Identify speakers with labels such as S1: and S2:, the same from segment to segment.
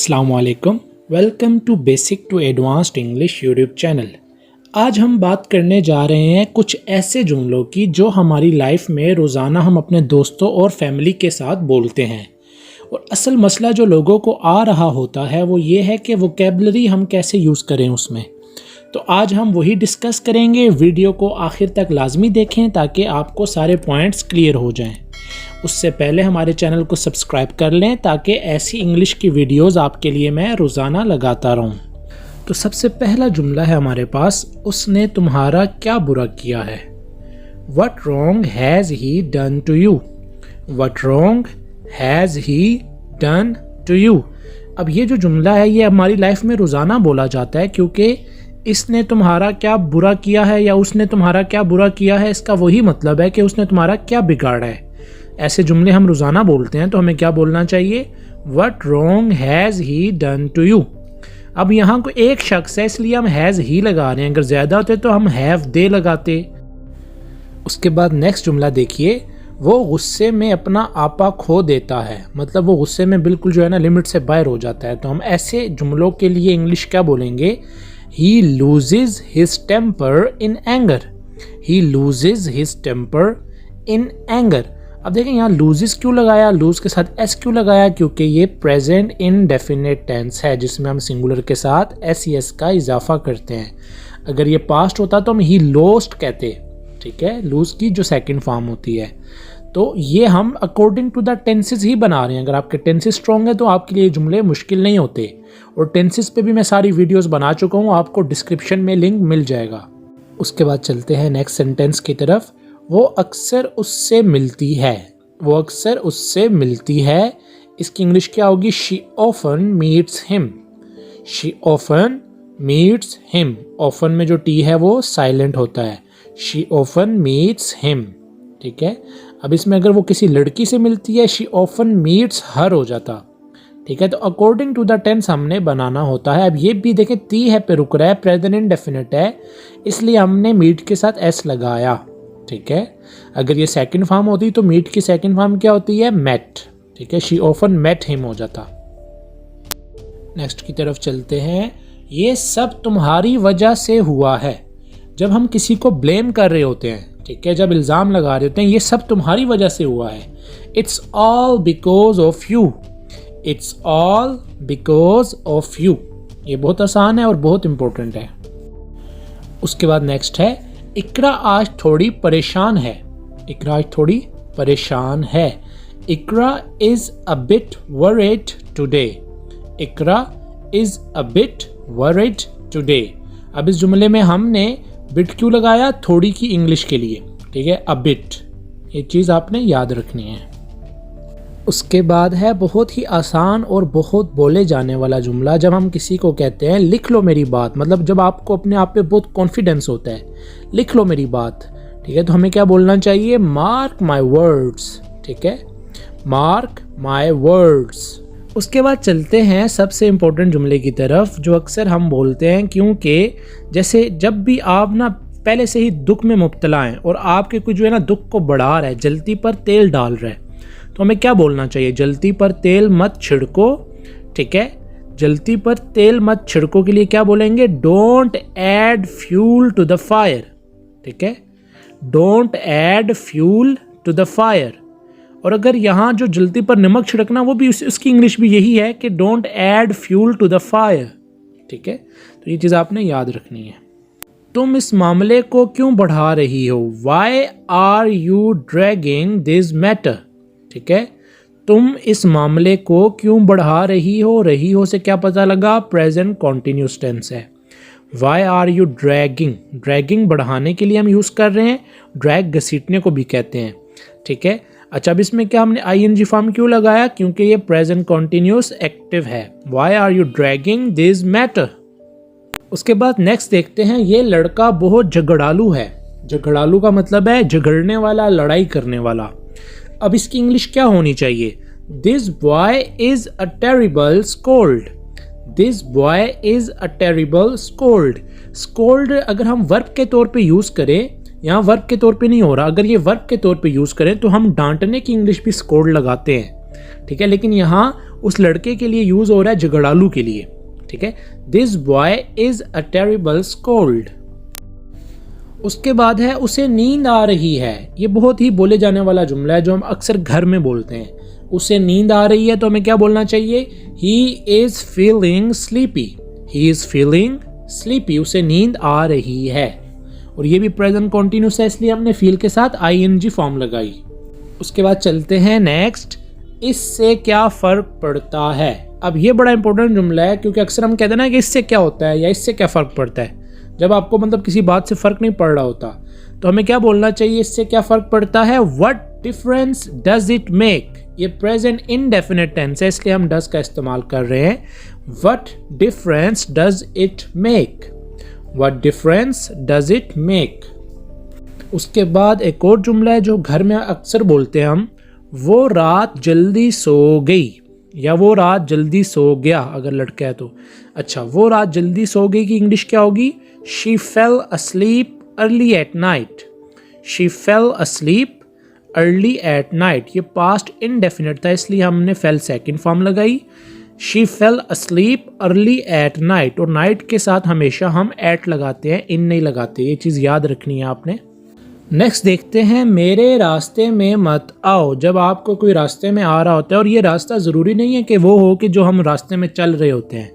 S1: अस्सलामुअलैकुम, welcome to basic to advanced English YouTube channel. आज हम बात करने जा रहे हैं कुछ ऐसे जुमलों की जो हमारी लाइफ में रोज़ाना हम अपने दोस्तों और फैमिली के साथ बोलते हैं। और असल मसला जो लोगों को आ रहा होता है वो ये है कि वोकैबलरी हम कैसे यूज़ करें उसमें। तो आज हम वही डिस्कस करेंगे। वीडियो को आखिर तक लाजमी देखें ताकि आपको सारे पॉइंट्स क्लियर हो जाएं। उससे पहले हमारे चैनल को सब्सक्राइब कर लें ताकि ऐसी इंग्लिश की वीडियोस आपके लिए मैं रोज़ाना लगाता रहूं। तो सबसे पहला जुमला है हमारे पास, उसने तुम्हारा क्या बुरा किया है। What wrong has he done to you? What wrong has he done to you? अब ये जो जुमला है ये हमारी लाइफ में रोज़ाना बोला जाता है, क्योंकि इसने तुम्हारा क्या बुरा किया है या उसने तुम्हारा क्या बुरा किया है, इसका वही मतलब है कि उसने तुम्हारा क्या बिगाड़ा है। ऐसे जुमले हम रोज़ाना बोलते हैं तो हमें क्या बोलना चाहिए, What wrong has he done to you? अब यहाँ को एक शख्स है इसलिए हम हैज़ ही लगा रहे हैं, अगर ज़्यादा होते तो हम हैव दे लगाते। उसके बाद नेक्स्ट जुमला देखिए, वो गुस्से में अपना आपा खो देता है, मतलब वो गुस्से में बिल्कुल जो है ना लिमिट से बाहर हो जाता है। तो हम ऐसे जुमलों के लिए इंग्लिश क्या बोलेंगे, He loses his temper in anger. He loses his temper in anger. अब देखें यहाँ loses क्यों लगाया, lose के साथ s क्यों लगाया, क्योंकि ये प्रेजेंट इंडेफिनिट टेंस है जिसमें हम सिंगुलर के साथ s का इजाफा करते हैं। अगर ये पास्ट होता तो हम ही lost कहते, ठीक है, lose की जो सेकंड फॉर्म होती है। तो ये हम अकॉर्डिंग टू द टेंसेस ही बना रहे हैं। अगर आपके टेंसेस स्ट्रॉन्ग है तो आपके लिए जुमले मुश्किल नहीं होते। और टेंसेस पे भी मैं सारी वीडियोस बना चुका हूँ, आपको डिस्क्रिप्शन में लिंक मिल जाएगा। उसके बाद चलते हैं नेक्स्ट सेंटेंस की तरफ। वो अक्सर उससे मिलती है। वो अक्सर उससे मिलती है, इसकी इंग्लिश क्या होगी, she often meets him. She often meets him. Often में जो टी है वो साइलेंट होता है। शी ऑफन मीट्स हिम, ठीक है। अब इसमें अगर वो किसी लड़की से मिलती है, शी ऑफन मीट्स हर हो जाता, ठीक है। तो अकॉर्डिंग टू द टेंस हमने बनाना होता है। अब ये भी देखें ती है पे रुक रहा है, प्रेजेंट इंडेफिनिट है, इसलिए हमने मीट के साथ एस लगाया, ठीक है। अगर ये सेकंड फॉर्म होती तो मीट की सेकंड फॉर्म क्या होती है, मेट, ठीक है। शी ऑफन मेट हिम हो जाता। नेक्स्ट की तरफ चलते हैं। ये सब तुम्हारी वजह से हुआ है। जब हम किसी को ब्लेम कर रहे होते हैं, ठीक है, जब इल्ज़ाम लगा रहे होते हैं, ये सब तुम्हारी वजह से हुआ है। It's all because of you. It's all because of you. ये बहुत आसान है और बहुत इंपॉर्टेंट है। उसके बाद नेक्स्ट है, इकरा आज थोड़ी परेशान है। इकरा आज थोड़ी परेशान है। Iqra is a bit worried today. Iqra is a bit worried today. अब इस जुमले में हमने बिट क्यों लगाया, थोड़ी की इंग्लिश के लिए, ठीक है, अ बिट। ये चीज़ आपने याद रखनी है। उसके बाद है बहुत ही आसान और बहुत बोले जाने वाला जुमला। जब हम किसी को कहते हैं लिख लो मेरी बात, मतलब जब आपको अपने आप पे बहुत कॉन्फिडेंस होता है, लिख लो मेरी बात, ठीक है, तो हमें क्या बोलना चाहिए, मार्क माई वर्ड्स, ठीक है, मार्क माई वर्ड्स। उसके बाद चलते हैं सबसे इम्पोर्टेंट जुमले की तरफ जो अक्सर हम बोलते हैं, क्योंकि जैसे जब भी आप ना पहले से ही दुख में मुब्तला हैं और आपके कुछ जो है ना दुख को बढ़ा रहा है, जलती पर तेल डाल रहा है, तो हमें क्या बोलना चाहिए, जलती पर तेल मत छिड़को, ठीक है। जलती पर तेल मत छिड़को के लिए क्या बोलेंगे, don't add fuel to the fire, ठीक है, don't add fuel to the fire. और अगर यहाँ जो जलती पर नमक छिड़कना, वो भी उसकी इंग्लिश भी यही है कि don't add fuel to the fire, ठीक है। तो ये चीज़ आपने याद रखनी है। तुम इस मामले को क्यों बढ़ा रही हो, why are you dragging this matter, ठीक है। तुम इस मामले को क्यों बढ़ा रही हो, रही हो से क्या पता लगा, प्रेजेंट कॉन्टिन्यूस टेंस है। Why are you dragging, dragging बढ़ाने के लिए हम यूज़ कर रहे हैं, ड्रैग घसीटने को भी कहते हैं, ठीक है। अच्छा, अब इसमें क्या हमने आईएनजी फॉर्म क्यों लगाया, क्योंकि ये प्रेजेंट कॉन्टिन्यूस एक्टिव है। Why are you dragging this matter. उसके बाद नेक्स्ट देखते हैं, ये लड़का बहुत झगड़ालू है। झगड़ालू का मतलब है झगड़ने वाला, लड़ाई करने वाला। अब इसकी इंग्लिश क्या होनी चाहिए, this boy is a terrible scold. This boy is a terrible scold. Scold अगर हम वर्ब के तौर पे यूज़ करें, यहाँ वर्ब के तौर पे नहीं हो रहा, अगर ये वर्ब के तौर पे यूज़ करें तो हम डांटने की इंग्लिश भी स्कोल्ड लगाते हैं, ठीक है। लेकिन यहाँ उस लड़के के लिए यूज हो रहा है झगड़ालू के लिए, ठीक है। This boy is a terrible scold. उसके बाद है उसे नींद आ रही है। ये बहुत ही बोले जाने वाला जुमला है जो हम अक्सर घर में बोलते हैं। उसे नींद आ रही है तो हमें क्या बोलना चाहिए? He is feeling sleepy. He is feeling sleepy, उसे नींद आ रही है। और ये भी प्रेजेंट कॉन्टिन्यूस है, इसलिए हमने फील के साथ आईएनजी फॉर्म लगाई। उसके बाद चलते हैं नेक्स्ट, इससे क्या फर्क पड़ता है। अब ये बड़ा इंपॉर्टेंट जुमला है क्योंकि अक्सर हम कहते हैं ना कि इससे क्या होता है या इससे क्या फ़र्क पड़ता है। जब आपको मतलब किसी बात से फ़र्क नहीं पड़ रहा होता तो हमें क्या बोलना चाहिए? इससे क्या फ़र्क पड़ता है? What difference does it make. ये प्रेजेंट इनडेफिनिट टेंस है इसलिए हम डज का इस्तेमाल कर रहे हैं। What difference does it make. What difference does it make. उसके बाद एक और जुमला है जो घर में अक्सर बोलते हैं हम, वो रात जल्दी सो गई या वो रात जल्दी सो गया अगर लड़का है तो। अच्छा, वो रात जल्दी सो गई की इंग्लिश क्या होगी? She fail asleep early at night। She fail asleep early at night। ये पास्ट इंडेफिनिट था इसलिए हमने फेल सेकंड फॉर्म लगाई। She fail asleep early at night, और नाइट के साथ हमेशा हम एट लगाते हैं, इन नहीं लगाते, ये चीज़ याद रखनी है आपने। नेक्स्ट देखते हैं, मेरे रास्ते में मत आओ। जब आपको कोई रास्ते में आ रहा होता है, और ये रास्ता ज़रूरी नहीं है कि वो हो कि जो हम रास्ते में चल रहे होते हैं,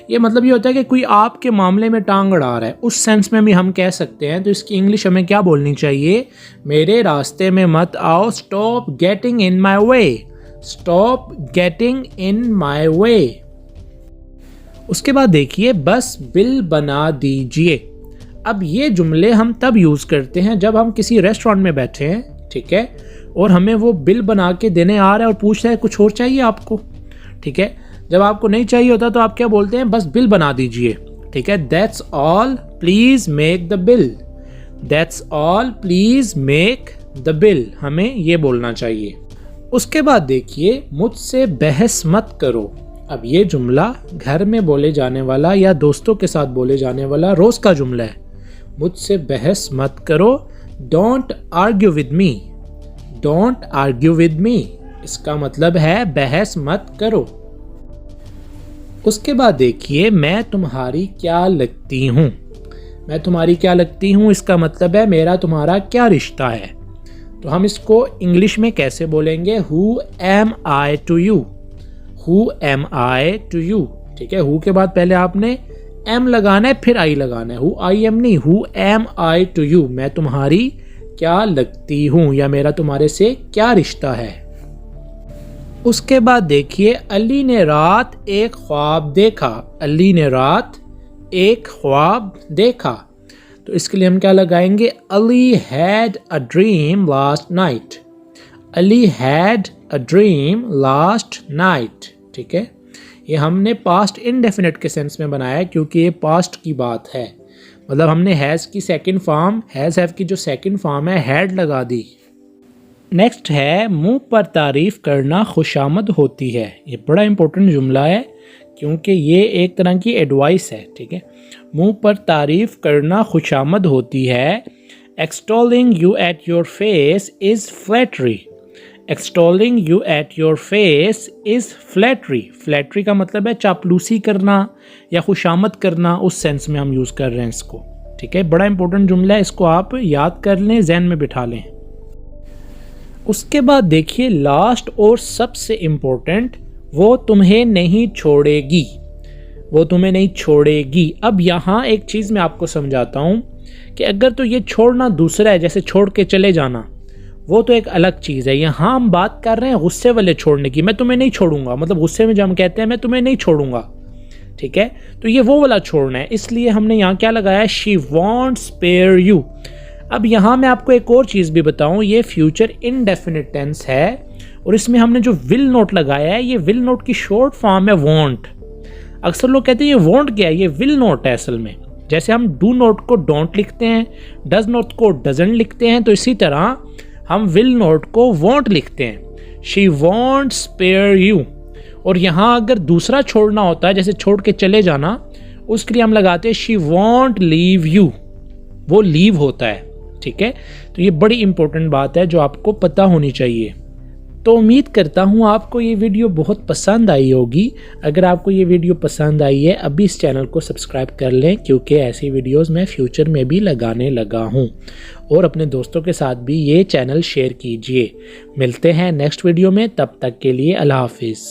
S1: ये मतलब ये होता है कि कोई आपके मामले में टांग अड़ा रहा है, उस सेंस में भी हम कह सकते हैं। तो इसकी इंग्लिश हमें क्या बोलनी चाहिए? मेरे रास्ते में मत आओ। Stop getting in my way. Stop getting in my way. उसके बाद देखिए, बस बिल बना दीजिए। अब ये जुमले हम तब यूज़ करते हैं जब हम किसी रेस्टोरेंट में बैठे हैं, ठीक है, और हमें वो बिल बना के देने आ रहा है और पूछ रहा है कुछ और चाहिए आपको, ठीक है। जब आपको नहीं चाहिए होता तो आप क्या बोलते हैं? बस बिल बना दीजिए, ठीक है। That's all, please make the bill. That's all, please make the bill, हमें ये बोलना चाहिए। उसके बाद देखिए, मुझसे बहस मत करो। अब ये जुमला घर में बोले जाने वाला या दोस्तों के साथ बोले जाने वाला रोज का जुमला है। मुझसे बहस मत करो। Don't argue with me. Don't argue with me, इसका मतलब है बहस मत करो। उसके बाद देखिए, मैं तुम्हारी क्या लगती हूँ। मैं तुम्हारी क्या लगती हूँ, इसका मतलब है मेरा तुम्हारा क्या रिश्ता है। तो हम इसको इंग्लिश में कैसे बोलेंगे? Who am I to you. Who am I to you, ठीक है। हु के बाद पहले आपने एम लगाना है, फिर आई लगाना है। हु आई एम नहीं, who am I to you. मैं तुम्हारी क्या लगती हूँ या मेरा तुम्हारे से क्या रिश्ता है। उसके बाद देखिए, अली ने रात एक ख्वाब देखा। अली ने रात एक ख्वाब देखा, तो इसके लिए हम क्या लगाएंगे? Ali had a dream last night. Ali had a dream last night, ठीक है। ये हमने पास्ट इनडेफिनिट के सेंस में बनाया है क्योंकि ये पास्ट की बात है। मतलब हमने हैज़ की सेकंड फॉर्म, हैज़ हैव की जो सेकंड फॉर्म है, हैड लगा दी। नेक्स्ट है, मुंह पर तारीफ करना खुशामद होती है। ये बड़ा इंपॉर्टेंट जुमला है क्योंकि ये एक तरह की एडवाइस है, ठीक है। मुंह पर तारीफ करना खुशामद होती है। Extolling you at your face is flattery. Extolling you at your face is flattery. Flattery का मतलब है चापलूसी करना या खुशामद करना, उस सेंस में हम यूज़ कर रहे हैं इसको, ठीक है। बड़ा इंपॉर्टेंट जुमला है, इसको आप याद कर लें, जहन में बिठा लें। उसके बाद देखिए, लास्ट और सबसे इम्पोर्टेंट, वो तुम्हें नहीं छोड़ेगी। वो तुम्हें नहीं छोड़ेगी। अब यहाँ एक चीज़ मैं आपको समझाता हूँ कि अगर तो ये छोड़ना दूसरा है, जैसे छोड़ के चले जाना, वो तो एक अलग चीज़ है। यहाँ हम बात कर रहे हैं गुस्से वाले छोड़ने की। मैं तुम्हें नहीं छोड़ूंगा, मतलब गुस्से में जब हम कहते हैं मैं तुम्हें नहीं छोड़ूंगा, ठीक है, तो ये वो वाला छोड़ना है। इसलिए हमने यहाँ क्या लगाया? She won't spare you. अब यहाँ मैं आपको एक और चीज़ भी बताऊँ, ये फ्यूचर इनडेफिनिट टेंस है और इसमें हमने जो विल नोट लगाया है, ये विल नोट की शॉर्ट फॉर्म है वॉन्ट। अक्सर लोग कहते हैं ये वॉन्ट क्या है, ये विल नोट है असल में। जैसे हम डू नोट को डोंट लिखते हैं, डज नोट को डजंट लिखते हैं, तो इसी तरह हम विल नोट को वॉन्ट लिखते हैं। She won't spare you. और यहाँ अगर दूसरा छोड़ना होता है, जैसे छोड़ के चले जाना, उसके लिए हम लगाते हैं शी वॉन्ट लीव यू। वो लीव होता है, ठीक है। तो ये बड़ी इंपॉर्टेंट बात है जो आपको पता होनी चाहिए। तो उम्मीद करता हूँ आपको ये वीडियो बहुत पसंद आई होगी। अगर आपको ये वीडियो पसंद आई है अभी इस चैनल को सब्सक्राइब कर लें, क्योंकि ऐसी वीडियोस मैं फ्यूचर में भी लगाने लगा हूँ। और अपने दोस्तों के साथ भी ये चैनल शेयर कीजिए। मिलते हैं नेक्स्ट वीडियो में, तब तक के लिए अल्लाह हाफिज़।